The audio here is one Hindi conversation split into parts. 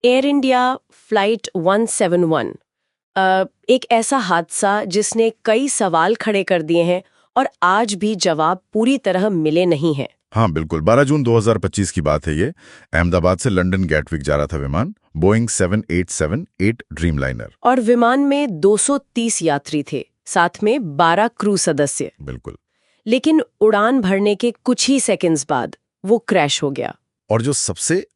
एयर इंडिया फ्लाइट 171 एक ऐसा हादसा जिसने कई सवाल खड़े कर दिए हैं और आज भी जवाब पूरी तरह मिले नहीं हैं। हाँ बिल्कुल, 12 जून 2025 की बात है ये। अहमदाबाद से लंदन गैटविक जा रहा था विमान, बोइंग 7878 ड्रीमलाइनर। और विमान में 230 यात्री थे, साथ में 12 क्रू सदस्य। बिल्कुल। लेकिन उड़ान भरने के कुछ ही सेकंड्स बाद वो क्रैश हो गया। और जो सबसे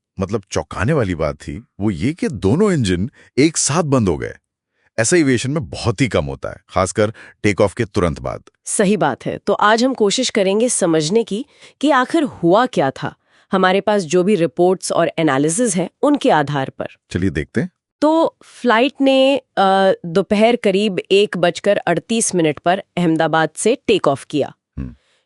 चौंकाने वाली बात थी वो ये कि दोनों इंजन एक साथ बंद हो गए। ऐसा एविएशन में बहुत ही कम होता है, खासकर टेक ऑफ के तुरंत बाद। सही बात है। तो आज हम कोशिश करेंगे समझने की कि आखिर हुआ क्या था, हमारे पास जो भी रिपोर्ट्स और एनालिसिस हैं उनके आधार पर। चलिए देखते हैं। तो फ्लाइट ने दोपहर करीब 1:38 पर अहमदाबाद से टेक ऑफ किया।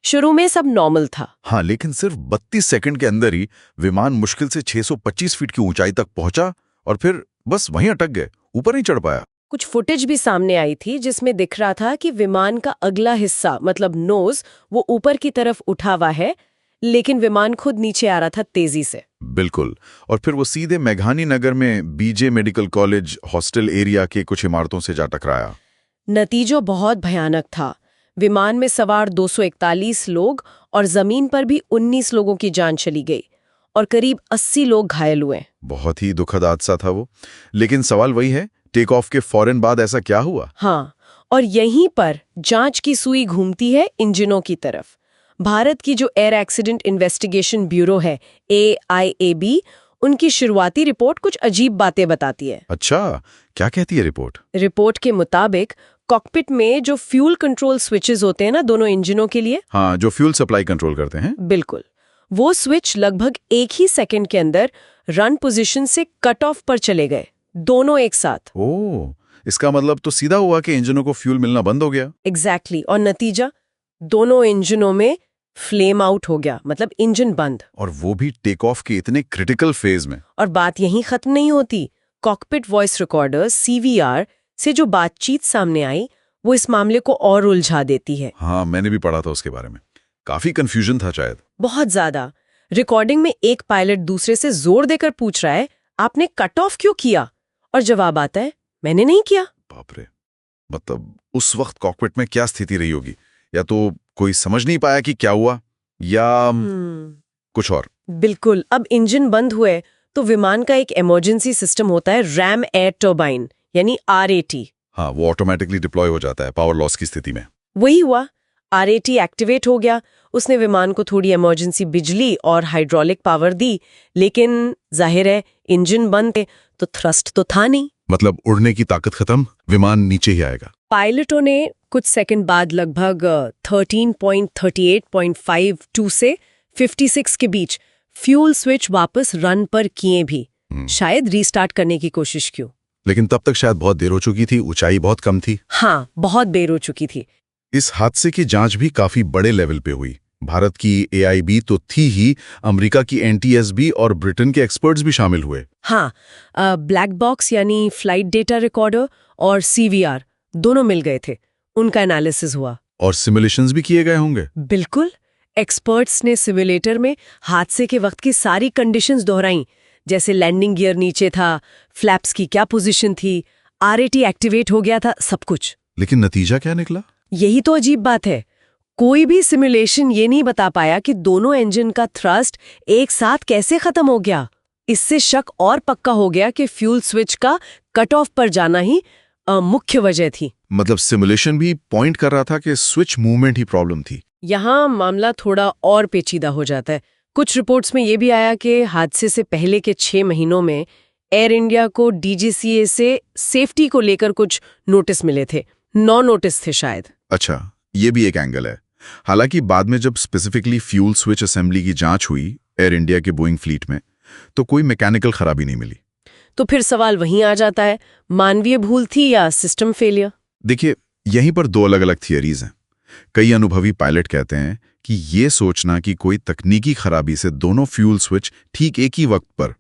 शुरू में सब नॉर्मल था। हाँ, लेकिन सिर्फ 32 सेकंड के अंदर ही विमान मुश्किल से 625 फीट की ऊंचाई तक पहुंचा और फिर बस वहीं अटक गए, ऊपर नहीं चढ़ पाया। कुछ फुटेज भी सामने आई थी जिसमें दिख रहा था कि विमान का अगला हिस्सा मतलब नोज वो ऊपर की तरफ उठा हुआ है, लेकिन विमान खुद नीचे आ रहा था तेजी से। बिल्कुल। और फिर वो सीधे मेघानी नगर में BJ medical college hostel area के कुछ इमारतों से जा टकराया। नतीजो बहुत भयानक था। विमान में सवार 241 लोग और जमीन पर भी 19 लोगों की जान चली गई और करीब 80 लोग घायल हुए। बहुत ही दुखद हादसा था वो। लेकिन सवाल वही है, टेक ऑफ के फौरन बाद ऐसा क्या हुआ? हाँ, और यहीं पर जांच की सुई घूमती है इंजनों की तरफ। भारत की जो एयर एक्सीडेंट इन्वेस्टिगेशन ब्यूरो है, AIAB, उनकी शुरुआती रिपोर्ट कुछ अजीब बातें बताती है। अच्छा, क्या कहती है रिपोर्ट? रिपोर्ट के मुताबिक कॉकपिट में जो फ्यूल कंट्रोल स्विचेस होते हैं ना दोनों इंजनों के लिए, हाँ, जो फ्यूल सप्लाई कंट्रोल करते हैं, बिल्कुल, वो स्विच लगभग एक ही सेकंड के अंदर रन पोजीशन से कट ऑफ पर चले गए, दोनों एक साथ। ओह, इसका मतलब तो सीधा हुआ कि इंजनों को फ्यूल मिलना बंद हो गया। एग्जैक्टली। और नतीजा, दोनों इंजनों में फ्लेम आउट हो गया, मतलब इंजन बंद। और वो भी टेक ऑफ के इतने क्रिटिकल फेज में। और बात यहीं खत्म नहीं होती। कॉकपिट वॉइस रिकॉर्डर CVR से जो बातचीत सामने आई वो इस मामले को और उलझा देती है। हाँ, मैंने भी पढ़ा था उसके बारे में। काफी कंफ्यूजन था शायद। बहुत ज्यादा। रिकॉर्डिंग में एक पायलट दूसरे से जोर देकर पूछ रहा है, आपने कट ऑफ क्यों किया? और जवाब आता है, मैंने नहीं किया। बाप रे, मतलब उस वक्त कॉकपिट में क्या स्थिति रही होगी? या तो कोई समझ नहीं पाया कि क्या हुआ, या कुछ और। बिल्कुल। अब इंजन बंद हुए तो विमान का एक इमरजेंसी सिस्टम होता है, रैम एयर टर्बाइन यानी RAT। हाँ, वो ऑटोमेटिकली डिप्लॉय हो जाता है पावर लॉस की स्थिति में। वही हुआ, RAT एक्टिवेट हो गया। उसने विमान को थोड़ी इमरजेंसी बिजली और हाइड्रोलिक पावर दी, लेकिन जाहिर है इंजन बंद थे तो थ्रस्ट तो था नहीं। मतलब उड़ने की ताकत खत्म, विमान नीचे ही आएगा। पायलटों ने कुछ सेकंड बाद लगभग 13.38.52 से 56 के बीच फ्यूल स्विच वापस रन पर किए भी, शायद रीस्टार्ट करने की कोशिश क्यों। लेकिन तब तक शायद बहुत देर हो चुकी थी, ऊंचाई बहुत कम थी। हाँ, बहुत देर हो चुकी थी। इस हादसे की जांच भी काफी बड़े लेवल पे हुई। भारत की AIB तो थी ही, अमेरिका की NTSB और ब्रिटेन के एक्सपर्ट्स भी शामिल हुए। हाँ, ब्लैक बॉक्स यानी फ्लाइट डेटा रिकॉर्डर और CVR दोनों मिल गए थे, उनका एनालिसिस हुआ। और सिमुलेशंस भी किए गए होंगे। बिल्कुल। एक्सपर्ट्स ने सिमुलेटर में हादसे के वक्त की सारी कंडीशंस दोहराई, जैसे लैंडिंग गियर नीचे था, फ्लैप्स की क्या पोजीशन थी, RAT एक्टिवेट हो गया था, सब कुछ। लेकिन नतीजा क्या निकला? यही तो अजीब बात है। कोई भी सिमुलेशन ये नहीं बता पाया कि दोनों इंजन का थ्रस्ट एक साथ कैसे खत्म हो गया। इससे शक और पक्का हो गया कि फ्यूल स्विच का कट ऑफ पर जाना ही मुख्य वजह थी। मतलब सिमुलेशन भी पॉइंट कर रहा था कि स्विच मूवमेंट ही प्रॉब्लम थी। यहाँ मामला थोड़ा और पेचीदा हो जाता है। कुछ रिपोर्ट्स में ये भी आया कि हादसे से पहले के 6 महीनों में एयर इंडिया को DGCA से सेफ्टी को लेकर कुछ नोटिस मिले थे। 9 नोटिस थे शायद। अच्छा, ये भी एक एंगल है। हालांकि बाद में जब स्पेसिफिकली फ्यूल स्विच असेंबली की जांच हुई एयर इंडिया के बोइंग फ्लीट में, तो कोई मैकेनिकल खराबी नहीं मिली। तो फिर सवाल वहीं आ जाता है, मानवीय भूल थी या सिस्टम फेलियर? देखिए, यहीं पर 2 अलग-अलग थियरीज हैं। कई अनुभवी पायलट कहते हैं कि ये सोचना कि कोई तकनीकी खराबी से दोनों फ्यूल स्विच ठीक एक ही वक्त पर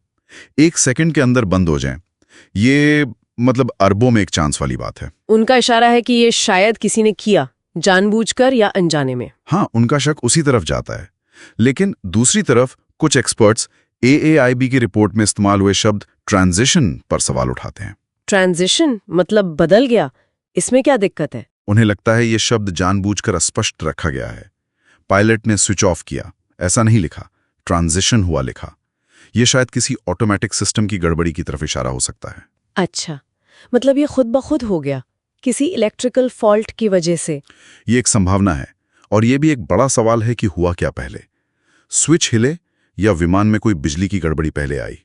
1 सेकंड के अंदर बंद हो जाएं, ये मतलब अरबों में एक चांस वाली बात है। उनका इशारा है कि ये शायद किसी ने किया, जानबूझकर या अनजाने में। हाँ, उनका शक उसी तरफ जाता है। लेकिन दूसरी तरफ कुछ एक्सपर्ट्स AAIB की रिपोर्ट में इस्तेमाल हुए शब्द ट्रांजिशन पर सवाल उठाते हैं। ट्रांजिशन मतलब बदल गया, इसमें क्या दिक्कत है? उन्हें लगता है ये शब्द जानबूझकर अस्पष्ट रखा गया है। पायलट ने स्विच ऑफ किया, ऐसा नहीं लिखा, ट्रांजिशन हुआ लिखा। ये शायद किसी ऑटोमेटिक सिस्टम की गड़बड़ी की तरफ इशारा हो सकता है। अच्छा, मतलब ये खुद ब खुद हो गया, किसी इलेक्ट्रिकल फॉल्ट की वजह से। ये एक संभावना है, और ये भी एक बड़ा सवाल है कि हुआ क्या पहले, स्विच हिले या विमान में कोई बिजली की गड़बड़ी पहले आई।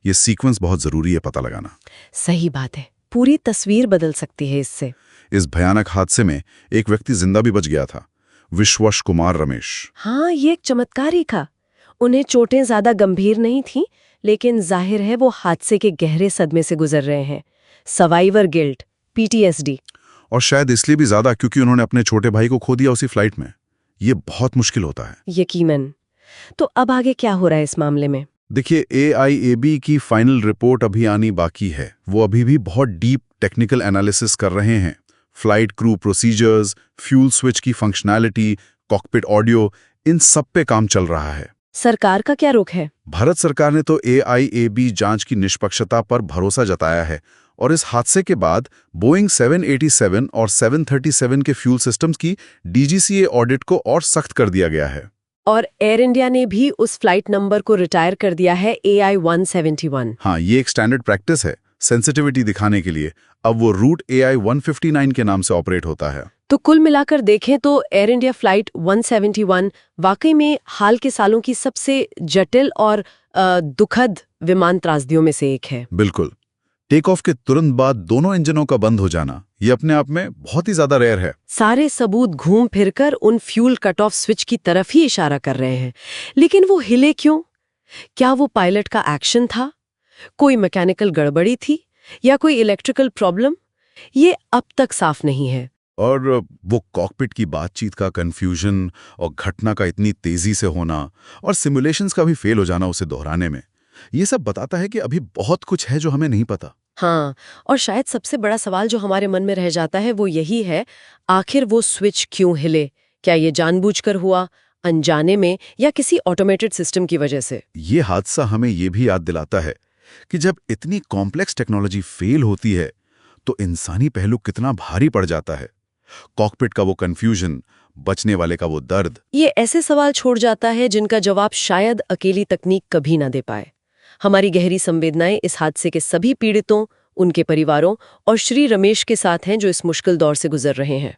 ये सीक्वेंस बहुत जरूरी है पता लगाना। सही बात है, पूरी तस्वीर बदल सकती है इससे। इस भयानक हादसे में एक व्यक्ति जिंदा भी बच गया था, विश्वश कुमार रमेश। हाँ, ये एक चमत्कार ही था। उन्हें चोटें ज्यादा गंभीर नहीं थीं, लेकिन जाहिर है वो हादसे के गहरे सदमे से गुजर रहे हैं। Survivor guilt, PTSD। और शायद इसलिए भी ज्यादा क्योंकि उन्होंने अपने छोटे भाई को खो दिया उसी फ्लाइट में। ये बहुत मुश्किल होता है। यकीनन। तो अब आगे क्या हो रहा है इस मामले में? देखिए, AIAB की फाइनल रिपोर्ट अभी आनी बाकी है। वो अभी भी बहुत डीप टेक्निकल एनालिसिस कर रहे हैं। Flight crew procedures, fuel switch की फंक्शनैलिटी, कॉकपिट ऑडियो, इन सब पे काम चल रहा है। सरकार का क्या रुख है? भारत सरकार ने तो AIAB जांच की निष्पक्षता पर भरोसा जताया है, और इस हादसे के बाद बोइंग 787 और 737 के फ्यूल सिस्टम्स की DGCA ऑडिट को और सख्त कर दिया गया है। और एयर इंडिया ने भी उस फ्लाइट नंबर को रिटायर कर दिया है, AI-171। हाँ, ये एक स्टैंडर्ड प्रैक्टिस है सेंसिटिविटी दिखाने के लिए। अब वो रूट AI-159 के नाम से ऑपरेट होता है। तो कुल मिलाकर देखें तो एयर इंडिया फ्लाइट 171 वाकई में हाल के सालों की सबसे जटिल और दुखद विमान त्रासदियों में से एक है। बिल्कुल। टेक ऑफ के तुरंत बाद दोनों इंजनों का बंद हो जाना, ये अपने आप में बहुत ही ज्यादा रेयर है। सारे सबूत घूम फिरकर उन फ्यूल कट ऑफ स्विच की तरफ ही इशारा कर रहे हैं। लेकिन वो हिले क्यों? क्या वो पायलट का एक्शन था, कोई मैकेनिकल गड़बड़ी थी, या कोई इलेक्ट्रिकल प्रॉब्लम? ये अब तक साफ नहीं है। और वो कॉकपिट की बातचीत का कंफ्यूजन और घटना का इतनी तेजी से होना और सिमुलेशंस का भी फेल हो जाना उसे दोहराने में, ये सब बताता है कि अभी बहुत कुछ है जो हमें नहीं पता। हाँ, और शायद सबसे बड़ा सवाल जो हमारे मन में रह जाता है वो यही है, आखिर वो स्विच क्यों हिले? क्या ये जानबूझकर हुआ, अनजाने में, या किसी ऑटोमेटेड सिस्टम की वजह से? ये हादसा हमें ये भी याद दिलाता है कि जब इतनी कॉम्प्लेक्स टेक्नोलॉजी फेल होती है तो इंसानी पहलू कितना भारी पड़ जाता है। कॉकपिट का वो कंफ्यूजन, बचने वाले का वो दर्द, ये ऐसे सवाल छोड़ जाता है जिनका जवाब शायद अकेली तकनीक कभी ना दे पाए। हमारी गहरी संवेदनाएं इस हादसे के सभी पीड़ितों, उनके परिवारों और श्री रमेश के साथ हैं जो इस मुश्किल दौर से गुजर रहे हैं।